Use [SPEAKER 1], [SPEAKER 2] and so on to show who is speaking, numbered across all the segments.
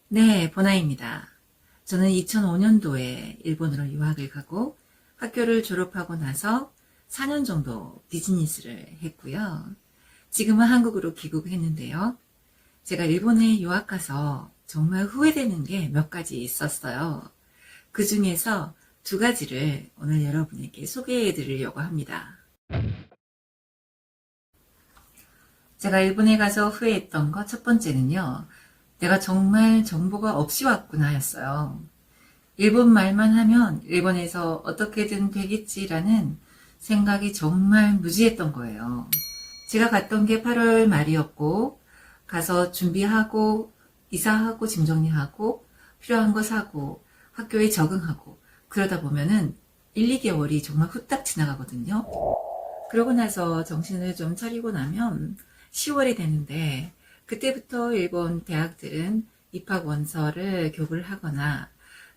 [SPEAKER 1] 네, 보나입니다. 저는 2005년도에 일본으로 유학을 가고 학교를 졸업하고 나서 4년 정도 비즈니스를 했고요. 지금은 한국으로 귀국했는데요. 제가 일본에 유학 가서 정말 후회되는 게 몇 가지 있었어요. 그 중에서 두 가지를 오늘 여러분에게 소개해 드리려고 합니다. 제가 일본에 가서 후회했던 것 첫 번째는요. 내가 정말 정보가 없이 왔구나 였어요. 일본 말만 하면 일본에서 어떻게든 되겠지라는 생각이 정말 무지했던 거예요. 제가 갔던 게 8월 말이었고, 가서 준비하고, 이사하고, 짐 정리하고, 필요한 거 사고, 학교에 적응하고, 그러다 보면은 1, 2개월이 정말 후딱 지나가거든요. 그러고 나서 정신을 좀 차리고 나면 10월이 되는데, 그때부터 일본 대학들은 입학 원서를 교부를 하거나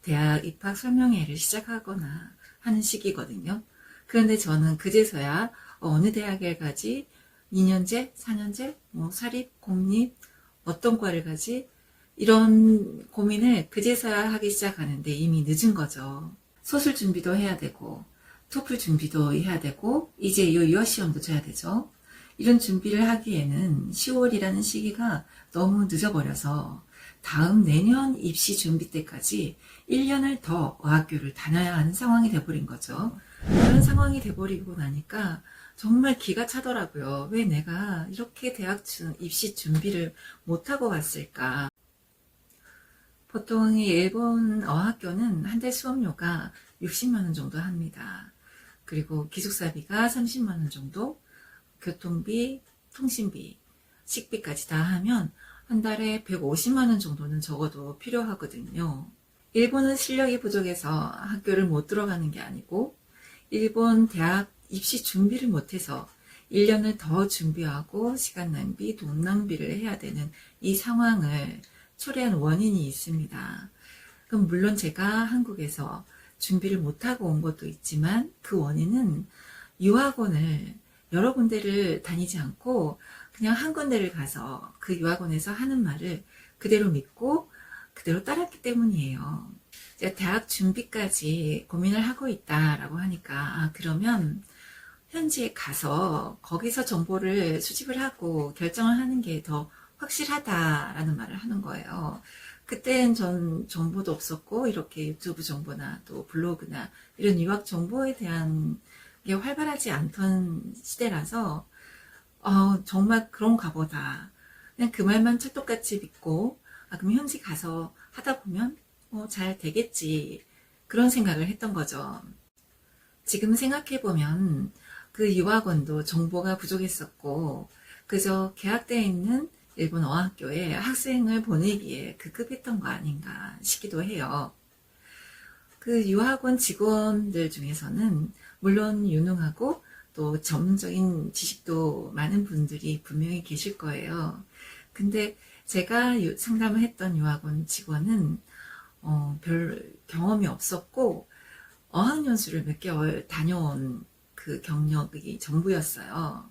[SPEAKER 1] 대학 입학 설명회를 시작하거나 하는 시기거든요. 그런데 저는 그제서야 어느 대학에 가지, 2년제, 4년제, 사립, 공립, 어떤 과를 가지, 이런 고민을 그제서야 하기 시작하는데 이미 늦은 거죠. 소술 준비도 해야 되고, 토플 준비도 해야 되고, 이제 이 유아 시험도 쳐야 되죠. 이런 준비를 하기에는 10월이라는 시기가 너무 늦어버려서 다음 내년 입시 준비 때까지 1년을 더 어학교를 다녀야 하는 상황이 돼버린 거죠. 그런 상황이 돼버리고 나니까 정말 기가 차더라고요. 왜 내가 이렇게 대학 입시 준비를 못하고 왔을까. 보통 일본 어학교는 한 달 수업료가 60만 원 정도 합니다. 그리고 기숙사비가 30만 원 정도, 교통비, 통신비, 식비까지 다 하면 한 달에 150만 원 정도는 적어도 필요하거든요. 일본은 실력이 부족해서 학교를 못 들어가는 게 아니고 일본 대학 입시 준비를 못해서 1년을 더 준비하고 시간 낭비, 돈 낭비를 해야 되는 이 상황을 초래한 원인이 있습니다. 그럼 물론 제가 한국에서 준비를 못하고 온 것도 있지만 그 원인은 유학원을 여러 군데를 다니지 않고 그냥 한 군데를 가서 그 유학원에서 하는 말을 그대로 믿고 그대로 따랐기 때문이에요. 제가 대학 준비까지 고민을 하고 있다라고 하니까 그러면 현지에 가서 거기서 정보를 수집을 하고 결정을 하는 게 더 확실하다라는 말을 하는 거예요. 그때는 전 정보도 없었고 이렇게 유튜브 정보나 또 블로그나 이런 유학 정보에 대한 게 활발하지 않던 시대라서 정말 그런가 보다. 그냥 그 말만 찰떡같이 믿고 그럼 현지 가서 하다 보면 잘 되겠지. 그런 생각을 했던 거죠. 지금 생각해보면 그 유학원도 정보가 부족했었고 그저 계약되어 있는 일본 어학교에 학생을 보내기에 급급했던 거 아닌가 싶기도 해요. 그 유학원 직원들 중에서는 물론 유능하고 또 전문적인 지식도 많은 분들이 분명히 계실 거예요. 근데 제가 상담을 했던 유학원 직원은 별 경험이 없었고 어학연수를 몇 개월 다녀온 그 경력이 전부였어요.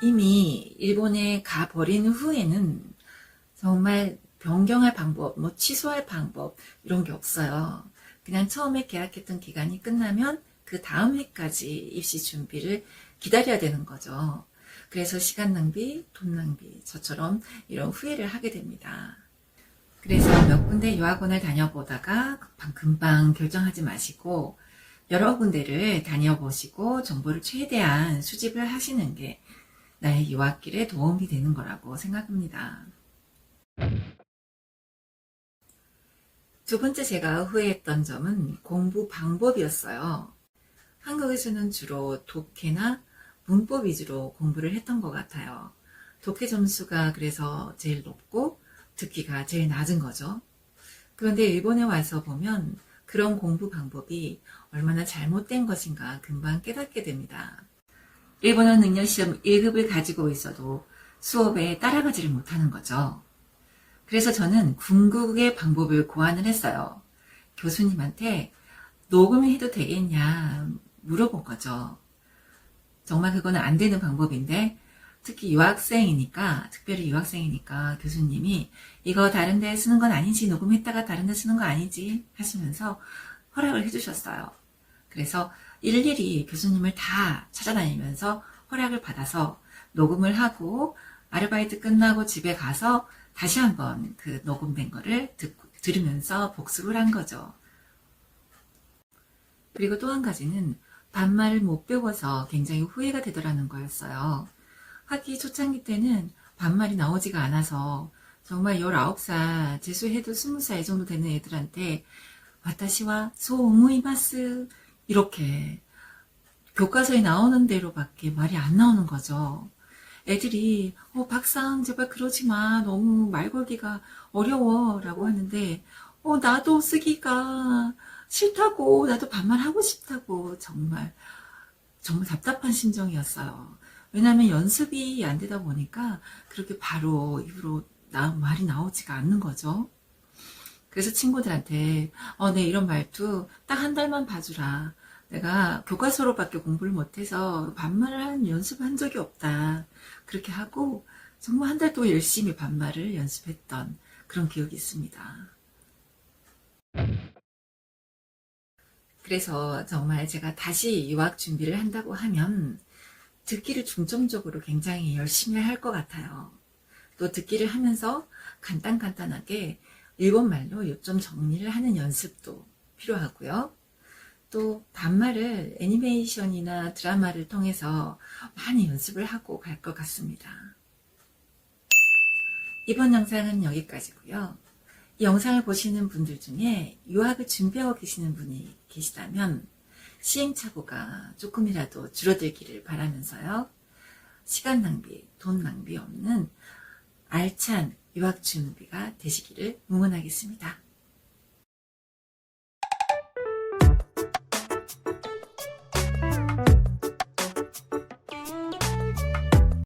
[SPEAKER 1] 이미 일본에 가버린 후에는 정말 변경할 방법, 취소할 방법 이런 게 없어요. 그냥 처음에 계약했던 기간이 끝나면 그 다음 해까지 입시 준비를 기다려야 되는 거죠. 그래서 시간 낭비, 돈 낭비, 저처럼 이런 후회를 하게 됩니다. 그래서 몇 군데 유학원을 다녀보다가 금방 결정하지 마시고 여러 군데를 다녀보시고 정보를 최대한 수집을 하시는 게 나의 유학길에 도움이 되는 거라고 생각합니다. 두 번째 제가 후회했던 점은 공부 방법이었어요. 한국에서는 주로 독해나 문법 위주로 공부를 했던 것 같아요. 독해 점수가 그래서 제일 높고 듣기가 제일 낮은 거죠. 그런데 일본에 와서 보면 그런 공부 방법이 얼마나 잘못된 것인가 금방 깨닫게 됩니다. 일본어 능력시험 1급을 가지고 있어도 수업에 따라가지를 못하는 거죠. 그래서 저는 궁극의 방법을 고안을 했어요. 교수님한테 녹음을 해도 되겠냐 물어본 거죠. 정말 그거는 안 되는 방법인데 특히 유학생이니까, 특별히 유학생이니까 교수님이 이거 다른 데 쓰는 건 아니지, 녹음했다가 다른 데 쓰는 거 아니지 하시면서 허락을 해주셨어요. 그래서 일일이 교수님을 다 찾아다니면서 허락을 받아서 녹음을 하고 아르바이트 끝나고 집에 가서 다시 한번 그 녹음된 거를 들으면서 복습을 한 거죠. 그리고 또 한 가지는 반말을 못 배워서 굉장히 후회가 되더라는 거였어요. 학기 초창기 때는 반말이 나오지가 않아서 정말 19살, 재수해도 20살 정도 되는 애들한테 와타시와 소오모이마스 이렇게 교과서에 나오는 대로밖에 말이 안 나오는 거죠. 애들이 박상 제발 그러지 마. 너무 말 걸기가 어려워 라고 하는데 나도 쓰기가 싫다고 나도 반말하고 싶다고 정말 답답한 심정이었어요. 왜냐하면 연습이 안 되다 보니까 그렇게 바로 입으로 말이 나오지가 않는 거죠. 그래서 친구들한테 내 이런 말투 딱 한 달만 봐주라. 내가 교과서로밖에 공부를 못해서 반말을 한 연습을 한 적이 없다. 그렇게 하고 정말 한 달 동안 열심히 반말을 연습했던 그런 기억이 있습니다. 그래서 정말 제가 다시 유학 준비를 한다고 하면 듣기를 중점적으로 굉장히 열심히 할 것 같아요. 또 듣기를 하면서 간단하게 일본말로 요점 정리를 하는 연습도 필요하고요. 또 반말을 애니메이션이나 드라마를 통해서 많이 연습을 하고 갈 것 같습니다. 이번 영상은 여기까지고요. 이 영상을 보시는 분들 중에 유학을 준비하고 계시는 분이 계시다면 시행착오가 조금이라도 줄어들기를 바라면서요. 시간 낭비, 돈 낭비 없는 알찬 유학 준비가 되시기를 응원하겠습니다.